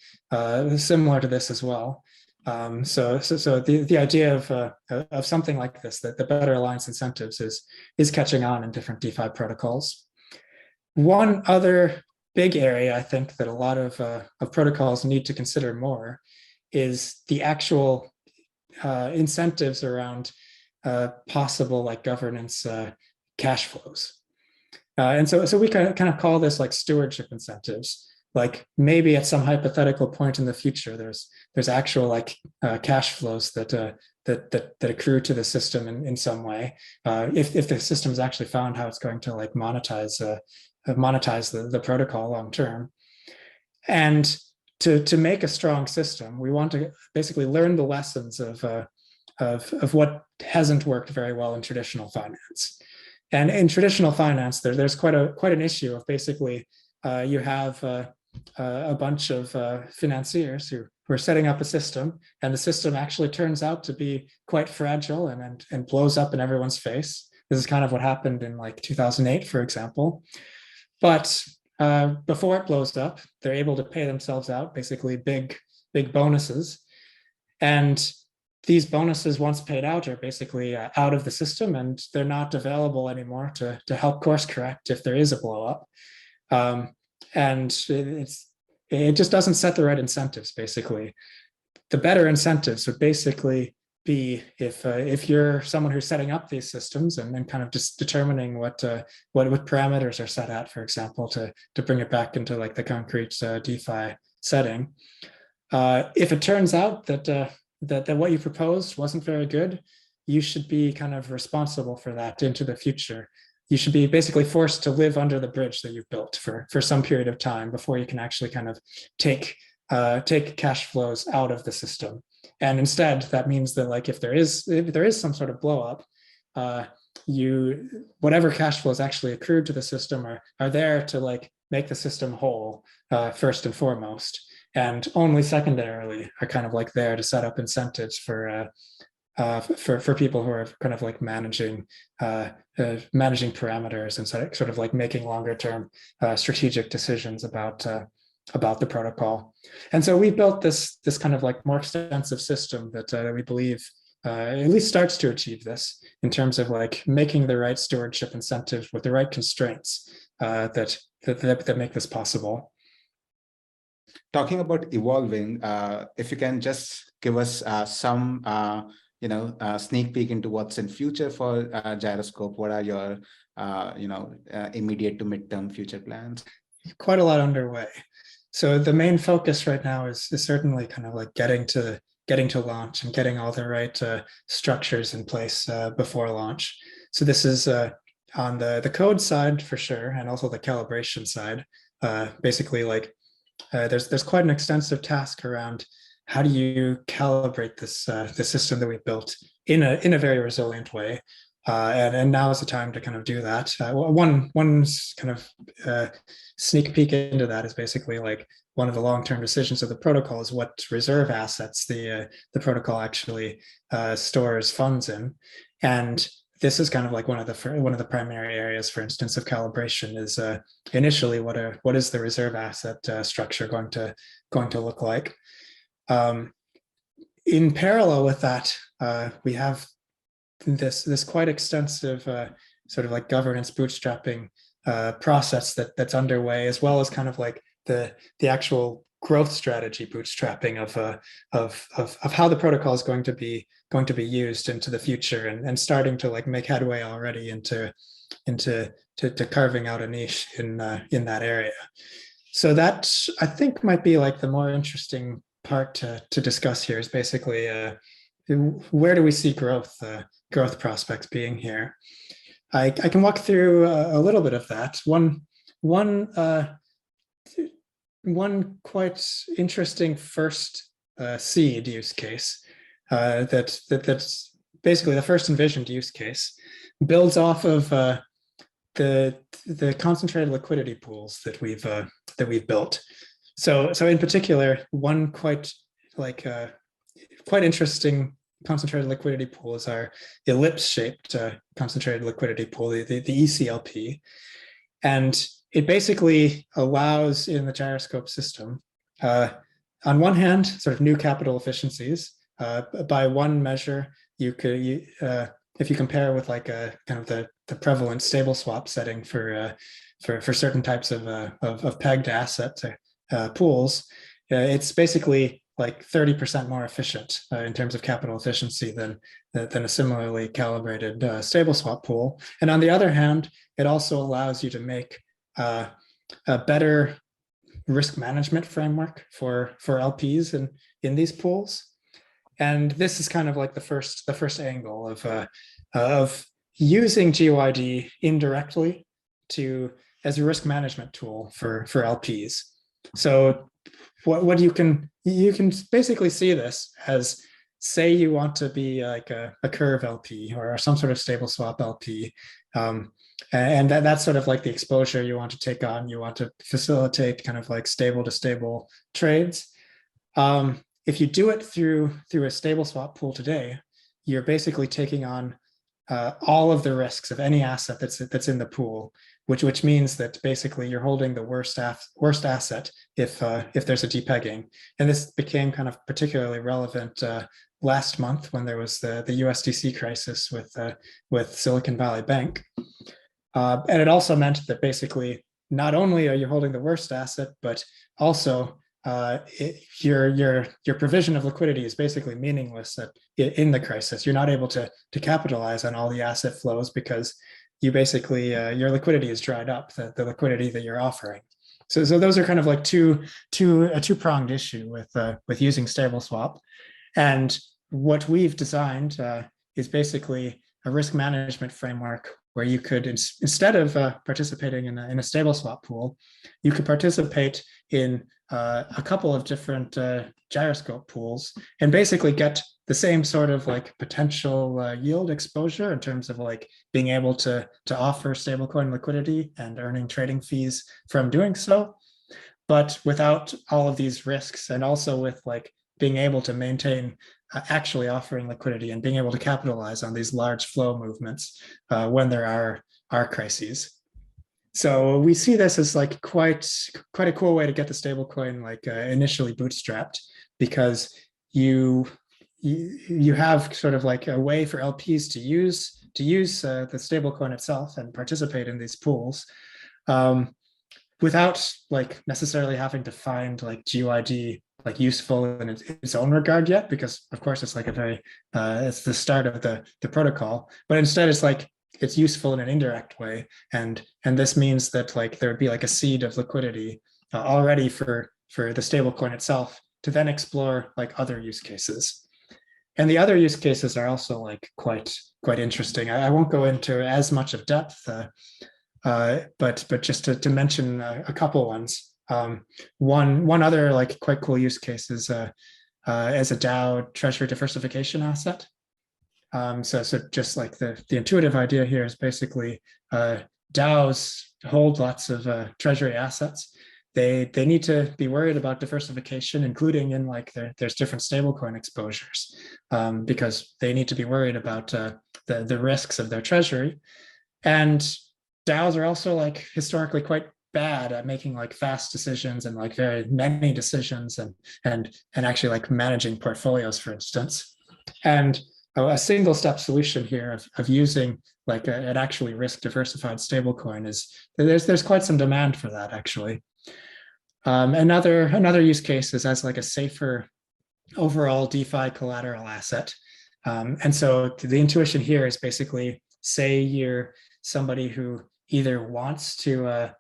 similar to this as well. So the idea of something like this, that the better aligns incentives, is catching on in different DeFi protocols. One other big area I think that a lot of protocols need to consider more is the actual incentives around possible like governance cash flows. And so we kind of call this like stewardship incentives. Like maybe at some hypothetical point in the future, there's actual like cash flows that accrue to the system in some way. If the system has actually found how it's going to like monetize the protocol long term. And to make a strong system, we want to basically learn the lessons of what hasn't worked very well in traditional finance. And in traditional finance, there's quite an issue of basically you have a bunch of financiers who are setting up a system, and the system actually turns out to be quite fragile and blows up in everyone's face. This is kind of what happened in like 2008, for example. But before it blows up, they're able to pay themselves out basically big bonuses, and these bonuses, once paid out, are basically out of the system, and they're not available anymore to help course correct if there is a blow up. And it just doesn't set the right incentives. Basically, the better incentives would basically be if you're someone who's setting up these systems and then kind of just determining what parameters are set at, for example, to bring it back into like the concrete DeFi setting. If it turns out that what you proposed wasn't very good, you should be kind of responsible for that into the future. You should be basically forced to live under the bridge that you've built for some period of time before you can actually kind of take cash flows out of the system. And instead, that means that like if there is some sort of blow up, whatever cash flows actually accrued to the system are there to like make the system whole first and foremost, and only secondarily are kind of like there to set up incentives for people who are kind of like managing parameters and sort of like making longer term strategic decisions about the protocol. And so we built this kind of like more extensive system that we believe at least starts to achieve this in terms of like making the right stewardship incentives with the right constraints that make this possible. Talking about evolving, if you can just give us some sneak peek into what's in future for Gyroscope. What are your immediate to midterm future plans? Quite a lot underway. So the main focus right now is certainly kind of like getting to launch and getting all the right structures in place before launch. So this is on the code side for sure, and also the calibration side. Basically, like there's quite an extensive task around how do you calibrate this the system that we built in a very resilient way. And now is the time to kind of do that. One kind of sneak peek into that is basically like one of the long-term decisions of the protocol is what reserve assets the protocol actually stores funds in. And this is kind of like one of the primary areas, for instance, of calibration is initially what is the reserve asset structure going to look like. In parallel with that, we have this quite extensive sort of like governance bootstrapping process that's underway, as well as kind of like the actual growth strategy bootstrapping of how the protocol is going to be used into the future, and starting to like make headway already into carving out a niche in that area. So that I think might be like the more interesting part to discuss here is basically where do we see growth prospects being here. I can walk through a little bit of that. One quite interesting first seed use case that's basically the first envisioned use case builds off of the concentrated liquidity pools that we've built. So in particular, one quite interesting concentrated liquidity pool is our ellipse-shaped concentrated liquidity pool, the ECLP, and it basically allows in the Gyroscope system, on one hand, sort of new capital efficiencies. By one measure, if you compare with like a kind of the prevalent stable swap setting for certain types of pegged asset pools, it's basically like 30% more efficient in terms of capital efficiency than a similarly calibrated stable swap pool. And on the other hand, it also allows you to make a better risk management framework for LPs in these pools. And this is kind of like the first angle of using GYD indirectly as a risk management tool for LPs. So what you can basically see this as, say you want to be like a curve LP or some sort of stable swap LP, and that's sort of like the exposure you want to take on. You want to facilitate kind of like stable to stable trades. If you do it through a stable swap pool today, you're basically taking on all of the risks of any asset that's in the pool, which means that basically you're holding the worst asset if there's a depegging. And this became kind of particularly relevant last month when there was the USDC crisis with Silicon Valley Bank. And it also meant that basically not only are you holding the worst asset, but also your provision of liquidity is basically meaningless in the crisis. You're not able to capitalize on all the asset flows because you basically your liquidity is dried up, the liquidity that you're offering. So those are kind of like a two-pronged issue with using stable swap. And what we've designed is basically a risk management framework where you could, instead of participating in a stable swap pool, you could participate in a couple of different Gyroscope pools and basically get the same sort of like potential yield exposure in terms of like being able to offer stablecoin liquidity and earning trading fees from doing so, but without all of these risks, and also with like being able to maintain actually offering liquidity and being able to capitalize on these large flow movements when there are crises. So we see this as like quite a cool way to get the stablecoin like initially bootstrapped, because you have sort of like a way for LPs to use the stablecoin itself and participate in these pools without like necessarily having to find like GYD like useful in its own regard yet, because of course it's like it's the start of the protocol, but instead it's useful in an indirect way, and this means that like there would be like a seed of liquidity already for the stablecoin itself to then explore like other use cases. And the other use cases are also like quite interesting. I won't go into as much of depth, but just to mention a couple ones. One other like quite cool use case is as a DAO treasury diversification asset. So just like the intuitive idea here is basically DAOs hold lots of treasury assets. They need to be worried about diversification, including in like there's different stablecoin exposures, because they need to be worried about the risks of their treasury. And DAOs are also like historically quite bad at making like fast decisions and like very many decisions and actually like managing portfolios, for instance. And a single step solution here of using like an actually risk diversified stablecoin is there's quite some demand for that actually. Another use case is as like a safer overall DeFi collateral asset. And so the intuition here is basically, say you're somebody who either wants to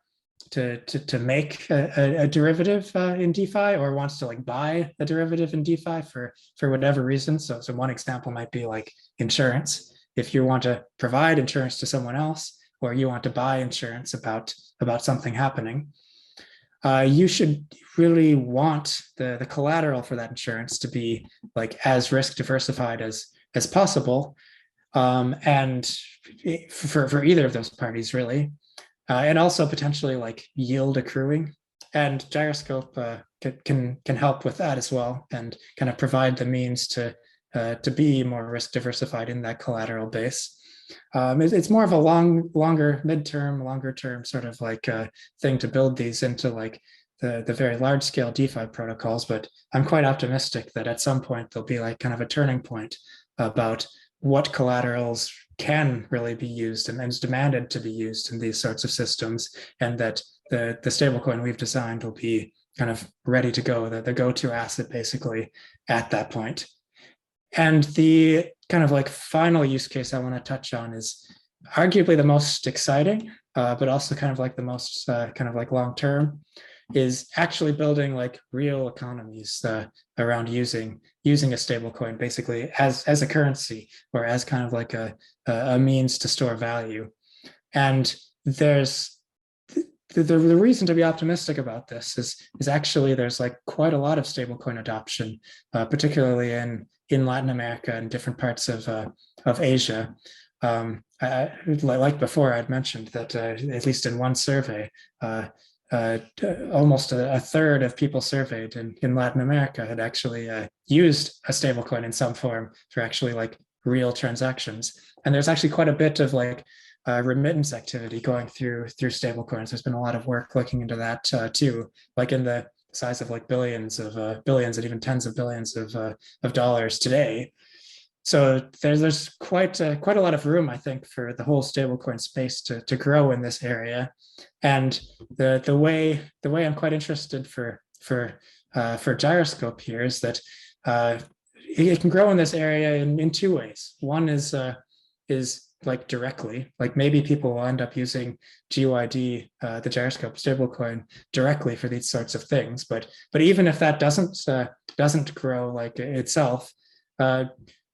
to make a derivative in DeFi, or wants to like buy a derivative in DeFi for whatever reason. So one example might be like insurance. If you want to provide insurance to someone else, or you want to buy insurance about something happening, you should really want the collateral for that insurance to be like as risk diversified as possible, and for either of those parties really. And also potentially like yield accruing, and Gyroscope can help with that as well, and kind of provide the means to be more risk diversified in that collateral base. It's more of a longer term sort of like thing to build these into like the very large scale DeFi protocols. But I'm quite optimistic that at some point there'll be like kind of a turning point about what collaterals can really be used and is demanded to be used in these sorts of systems, and that the stablecoin we've designed will be kind of ready to go, the go-to asset basically at that point. And the kind of like final use case I want to touch on is arguably the most exciting, but also kind of like the most kind of like long-term, is actually building like real economies around using a stablecoin basically as a currency, or as kind of like a means to store value. And there's the reason to be optimistic about this is actually there's like quite a lot of stablecoin adoption, particularly in Latin America and different parts of Asia. Like before, I'd mentioned that at least in one survey, almost a third of people surveyed in Latin America had actually used a stablecoin in some form for actually like real transactions. And there's actually quite a bit of like remittance activity going through stablecoins. There's been a lot of work looking into that too, like in the size of like billions and even tens of billions of dollars today. So there's quite a lot of room, I think, for the whole stablecoin space to grow in this area. And the way I'm quite interested for Gyroscope here is that it can grow in this area in two ways. One is like directly, like maybe people will end up using GYD, the Gyroscope stablecoin, directly for these sorts of things. But even if that doesn't grow like itself,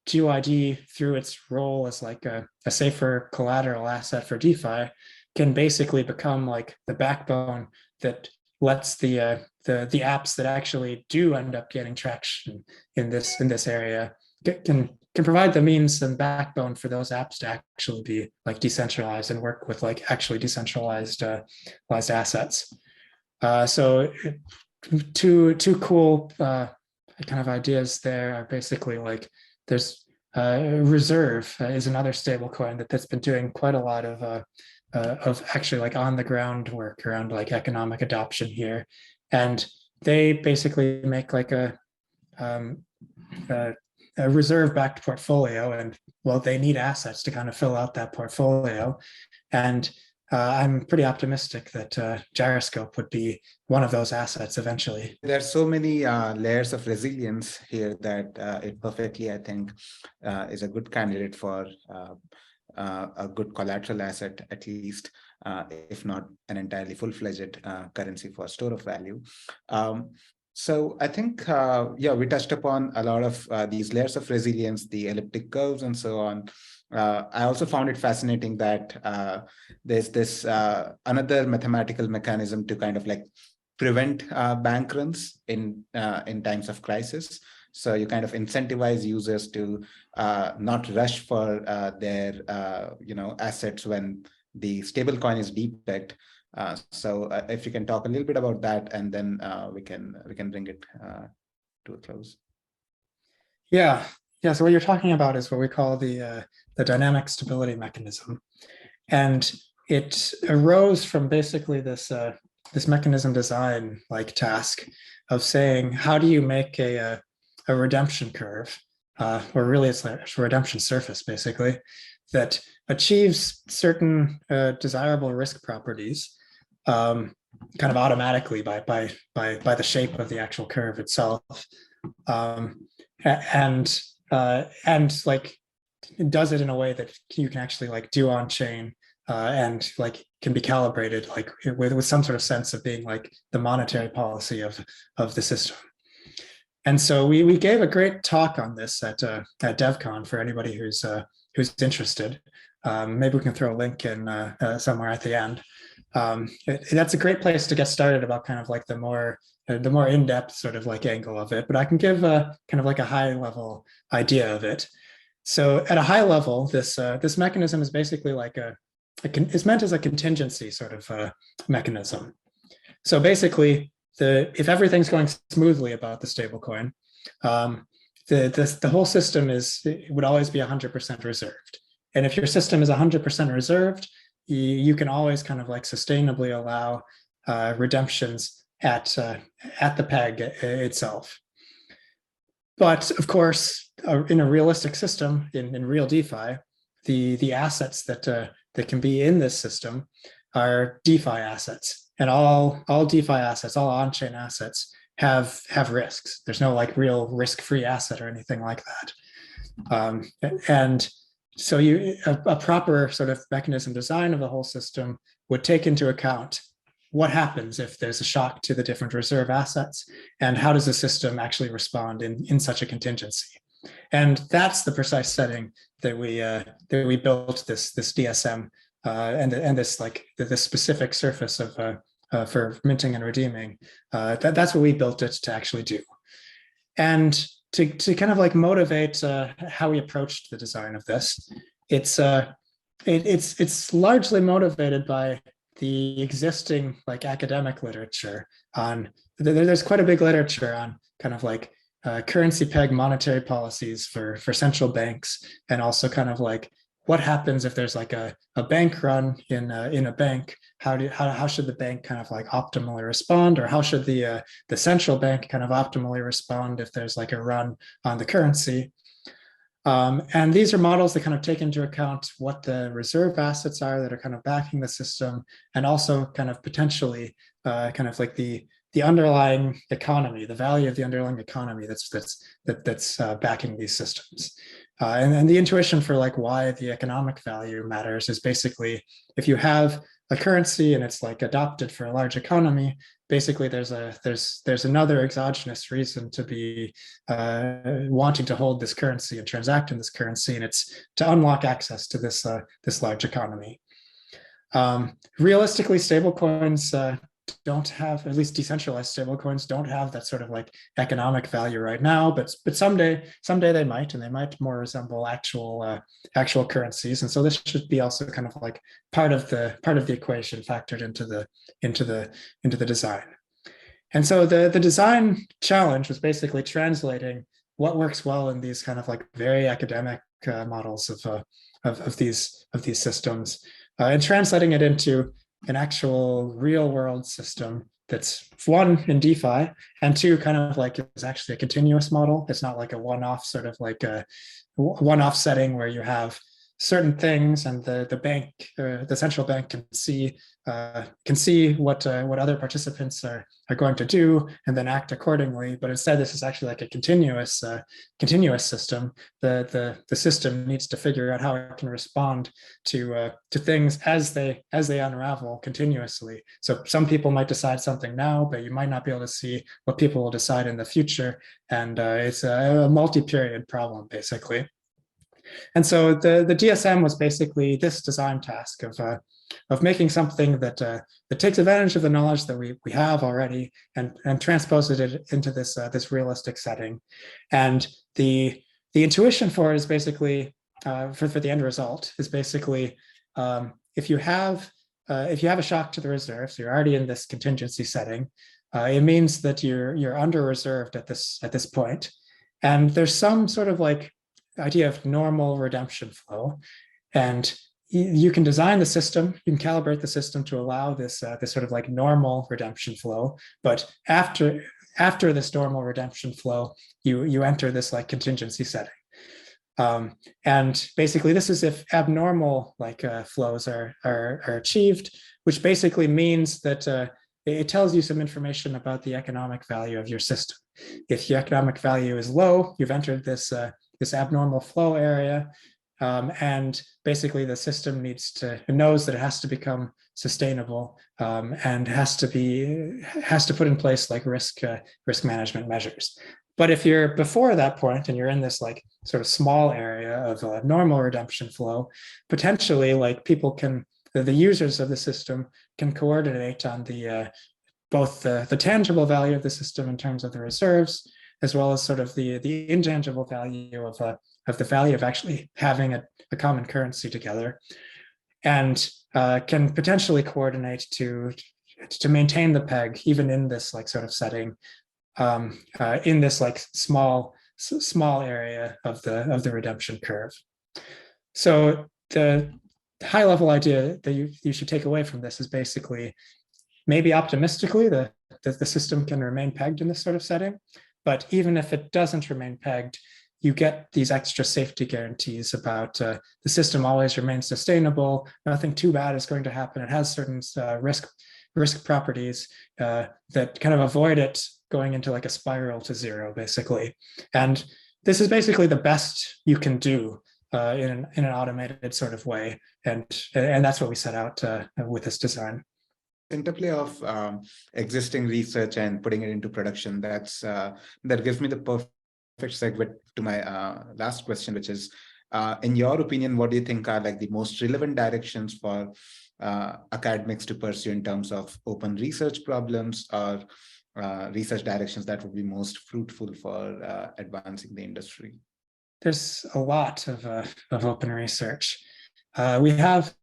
GYD, through its role as like a safer collateral asset for DeFi, can basically become like the backbone that lets the apps that actually do end up getting traction in this area can provide the means and backbone for those apps to actually be like decentralized and work with like actually decentralized assets. So two cool kind of ideas there are basically like there's Reserve is another stablecoin that's been doing quite a lot of actually like on the ground work around like economic adoption here, and they basically make like a reserve-backed portfolio, and well, they need assets to kind of fill out that portfolio, and I'm pretty optimistic that Gyroscope would be one of those assets eventually. There are so many layers of resilience here that it perfectly, I think, is a good candidate for a good collateral asset, at least, if not an entirely full-fledged currency for store of value. So I think, yeah, we touched upon a lot of these layers of resilience, the elliptic curves and so on. I also found it fascinating that there's this another mathematical mechanism to kind of like prevent bank runs in times of crisis. So you kind of incentivize users to not rush for their assets when the stablecoin is depegged. So if you can talk a little bit about that, and then we can bring it to a close. Yeah. So what you're talking about is what we call the dynamic stability mechanism, and it arose from basically this mechanism design like task of saying, how do you make a redemption curve, or really it's like a redemption surface basically, that achieves certain desirable risk properties kind of automatically by the shape of the actual curve itself, and like it does it in a way that you can actually like do on chain and like can be calibrated like with some sort of sense of being like the monetary policy of the system. And so we gave a great talk on this at DevCon for anybody who's interested. Maybe we can throw a link in somewhere at the end. That's a great place to get started about kind of like the more in-depth sort of like angle of it, but I can give a kind of like a high level idea of it. So at a high level, this mechanism is basically like it's meant as a contingency sort of mechanism. So basically, if everything's going smoothly about the stablecoin, the whole system would always be 100% reserved. And if your system is 100% reserved, you can always kind of like sustainably allow redemptions at the peg itself. But of course, in a realistic system, in real DeFi, the assets that can be in this system are DeFi assets. And all DeFi assets, all on-chain assets have risks. There's no like real risk-free asset or anything like that. And so a proper sort of mechanism design of the whole system would take into account what happens if there's a shock to the different reserve assets, and how does the system actually respond in such a contingency. And that's the precise setting that we built this DSM and this like this specific surface of for minting and redeeming. That's what we built it to actually do. And to kind of like motivate how we approached the design of this, it's largely motivated by the existing like academic literature on. There's quite a big literature on kind of like currency peg monetary policies for central banks, and also kind of like what happens if there's like a bank run in a bank. How should the bank kind of like optimally respond, or how should the central bank kind of optimally respond if there's like a run on the currency? And these are models that kind of take into account what the reserve assets are that are kind of backing the system, and also kind of potentially kind of like the underlying economy, the value of the underlying economy that's backing these systems. And the intuition for like why the economic value matters is basically, if you have a currency and it's like adopted for a large economy, basically there's another exogenous reason to be wanting to hold this currency and transact in this currency, and it's to unlock access to this large economy. Realistically, stablecoins don't have, at least decentralized stablecoins don't have that sort of like economic value right now, but someday they might, and they might more resemble actual currencies. And so this should be also kind of like part of the equation factored into the design. And so the design challenge was basically translating what works well in these kind of like very academic models of these systems, and translating it into an actual real world system that's, one, in DeFi, and two, kind of like is actually a continuous model. It's not like a one-off sort of like a one-off setting where you have certain things and the bank, the central bank can see what other participants are going to do and then act accordingly. But instead, this is actually like a continuous system. The system needs to figure out how it can respond to things as they unravel continuously. So some people might decide something now, but you might not be able to see what people will decide in the future. And it's a multi-period problem, basically. And so the DSM was basically this design task of making something that takes advantage of the knowledge that we have already and transposes it into this realistic setting. And the intuition for it is basically for the end result is basically if you have a shock to the reserves, you're already in this contingency setting. It means that you're under reserved at this point, and there's some sort of like idea of normal redemption flow, and you can design the system, you can calibrate the system to allow this sort of like normal redemption flow. But after this normal redemption flow, you enter this like contingency setting, and basically this is if abnormal like flows are achieved, which basically means that it tells you some information about the economic value of your system. If the economic value is low, you've entered this abnormal flow area. And basically the system knows that it has to become sustainable, and has to put in place like risk management measures. But if you're before that point and you're in this like sort of small area of normal redemption flow, potentially like the users of the system can coordinate on both the tangible value of the system in terms of the reserves, as well as sort of the intangible value of the value of actually having a common currency together, and can potentially coordinate to maintain the peg even in this like sort of setting, in this like small area of the redemption curve. So the high level idea that you should take away from this is basically, maybe optimistically, that the system can remain pegged in this sort of setting. But even if it doesn't remain pegged, you get these extra safety guarantees about the system always remains sustainable. Nothing too bad is going to happen. It has certain risk properties that kind of avoid it going into like a spiral to zero, basically. And this is basically the best you can do in an automated sort of way. And that's what we set out with this design. Interplay of existing research and putting it into production, that gives me the perfect segue to my last question, which is, in your opinion, what do you think are like the most relevant directions for academics to pursue in terms of open research problems or research directions that would be most fruitful for advancing the industry? There's a lot of open research. We have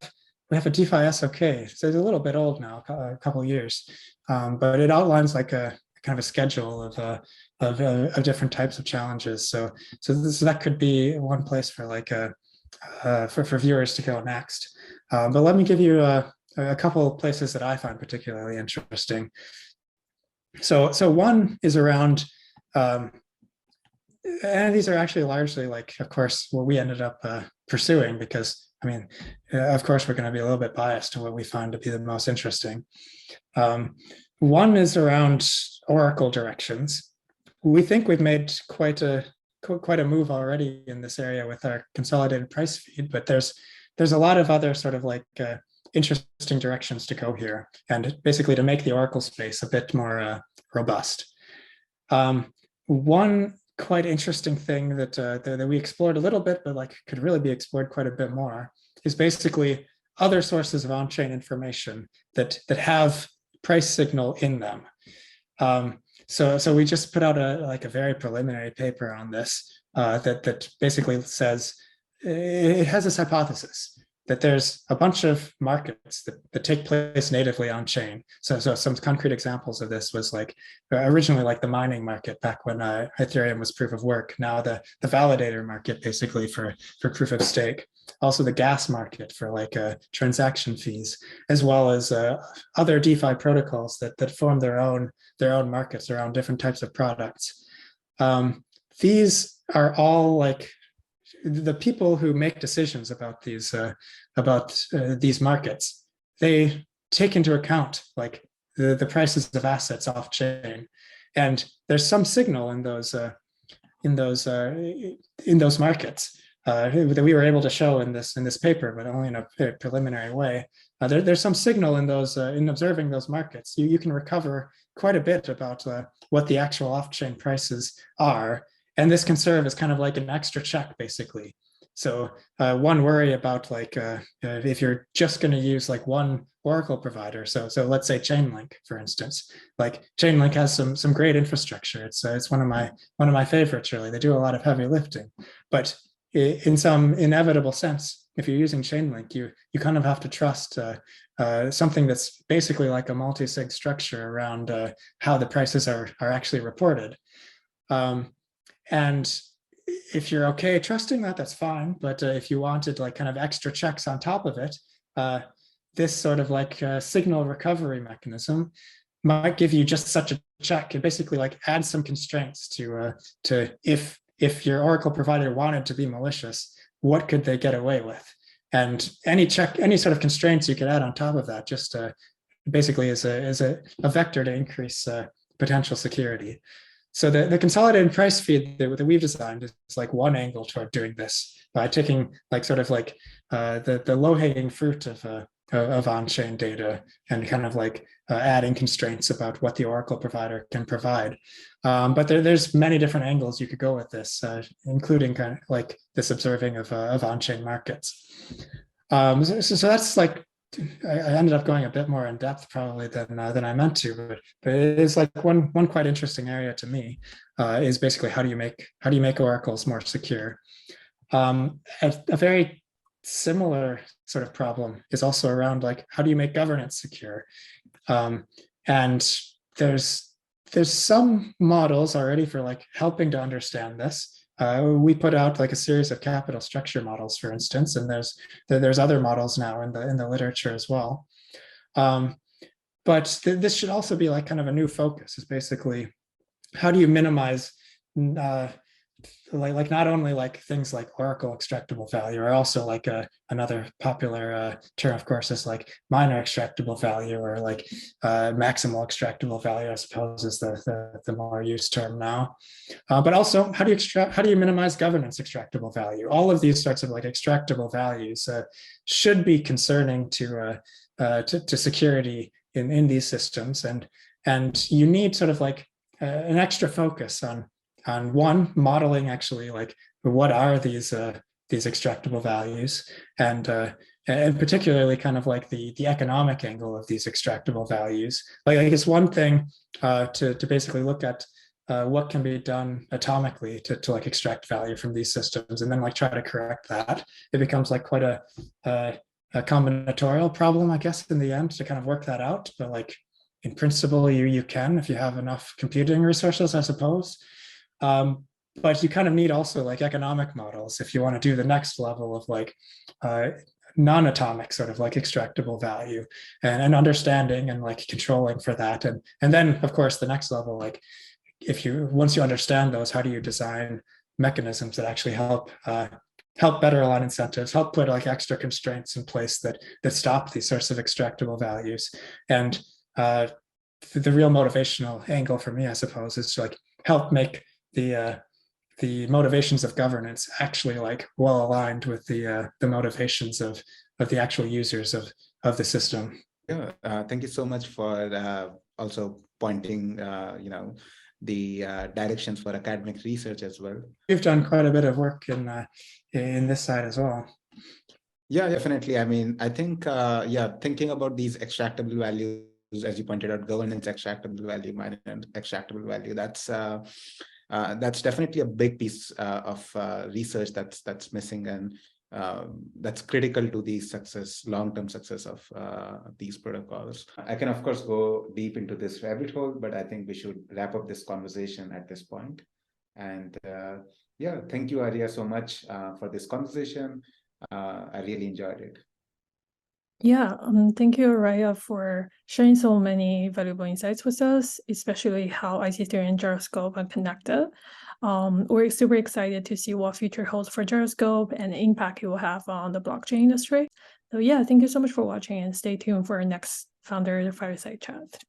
a DeFi SoK. So it's a little bit old now, a couple of years, but it outlines like a kind of a schedule of different types of challenges. So that could be one place for like for viewers to go next. But let me give you a couple of places that I find particularly interesting. So one is around, and these are actually largely like, of course, what we ended up pursuing, because I mean, of course, we're going to be a little bit biased to what we find to be the most interesting. One is around Oracle directions. We think we've made quite a move already in this area with our consolidated price feed, but there's a lot of other sort of like interesting directions to go here, and basically to make the Oracle space a bit more robust. One quite interesting thing that we explored a little bit, but like could really be explored quite a bit more, is basically other sources of on-chain information that have price signal in them. So we just put out a very preliminary paper on this that basically says, it has this hypothesis that there's a bunch of markets that take place natively on chain. So some concrete examples of this was like originally like the mining market back when Ethereum was proof of work. Now the validator market basically for proof of stake. Also the gas market for like transaction fees, as well as other DeFi protocols that form their own markets around different types of products. These are all like the people who make decisions about these markets. They take into account like the prices of assets off chain, and there's some signal in those markets that we were able to show in this paper, but only in a preliminary way. There's some signal in those in observing those markets. You can recover quite a bit about what the actual off-chain prices are. And this can serve as kind of like an extra check, basically. So one worry about like if you're just going to use like one Oracle provider. So let's say Chainlink, for instance. Like Chainlink has some great infrastructure. It's one of my favorites, really. They do a lot of heavy lifting, but in some inevitable sense, if you're using Chainlink, you kind of have to trust something that's basically like a multi-sig structure around how the prices are actually reported. And if you're okay trusting that, that's fine. But if you wanted like kind of extra checks on top of it, this sort of like signal recovery mechanism might give you just such a check. It basically like adds some constraints to if your Oracle provider wanted to be malicious, what could they get away with? And any sort of constraints you could add on top of that, just basically is a vector to increase potential security. So the consolidated price feed that we've designed is like one angle toward doing this by taking like sort of like the low-hanging fruit of on-chain data and kind of like adding constraints about what the Oracle provider can provide. But there's many different angles you could go with this, including kind of like this observing of on-chain markets. So that's like, I ended up going a bit more in depth probably than I meant to, but it is like one quite interesting area to me is basically how do you make oracles more secure. A very similar sort of problem is also around like how do you make governance secure, and there's some models already for like helping to understand this. We put out like a series of capital structure models, for instance, and there's other models now in the literature as well. But this should also be like kind of a new focus. Is basically how do you minimize like not only like things like Oracle extractable value, or also like another popular term, of course, is like minor extractable value, or like maximal extractable value, I suppose, is the more used term now. But also, how do you minimize governance extractable value? All of these sorts of like extractable values should be concerning to security in these systems, and you need sort of like an extra focus on one, modeling actually like what are these extractable values, and particularly kind of like the economic angle of these extractable values. Like I guess one thing to basically look at what can be done atomically to like extract value from these systems, and then like try to correct that. It becomes like quite a combinatorial problem, I guess, in the end, to kind of work that out. But like in principle, you can if you have enough computing resources, I suppose. But you kind of need also like economic models if you want to do the next level of like non-atomic sort of like extractable value, and understanding and like controlling for that. And then of course the next level, like once you understand those, how do you design mechanisms that actually help better align incentives, help put like extra constraints in place that stop these sorts of extractable values. And the real motivational angle for me, I suppose, is to like help make the motivations of governance actually like well aligned with the motivations of the actual users of the system. Yeah, thank you so much for also pointing the directions for academic research as well. We've done quite a bit of work in this side as well. Yeah, definitely. I mean, I think thinking about these extractable values, as you pointed out, governance extractable value, minor extractable value, that's definitely a big piece of research that's missing, and that's critical to the long-term success of these protocols. I can of course go deep into this rabbit hole, but I think we should wrap up this conversation at this point. And thank you, Ariah, so much for this conversation. I really enjoyed it. Yeah, thank you, Ariah, for sharing so many valuable insights with us, especially how IC3 and Gyroscope are connected. We're super excited to see what future holds for Gyroscope and the impact it will have on the blockchain industry. So yeah, thank you so much for watching, and stay tuned for our next Founder Fireside Chat.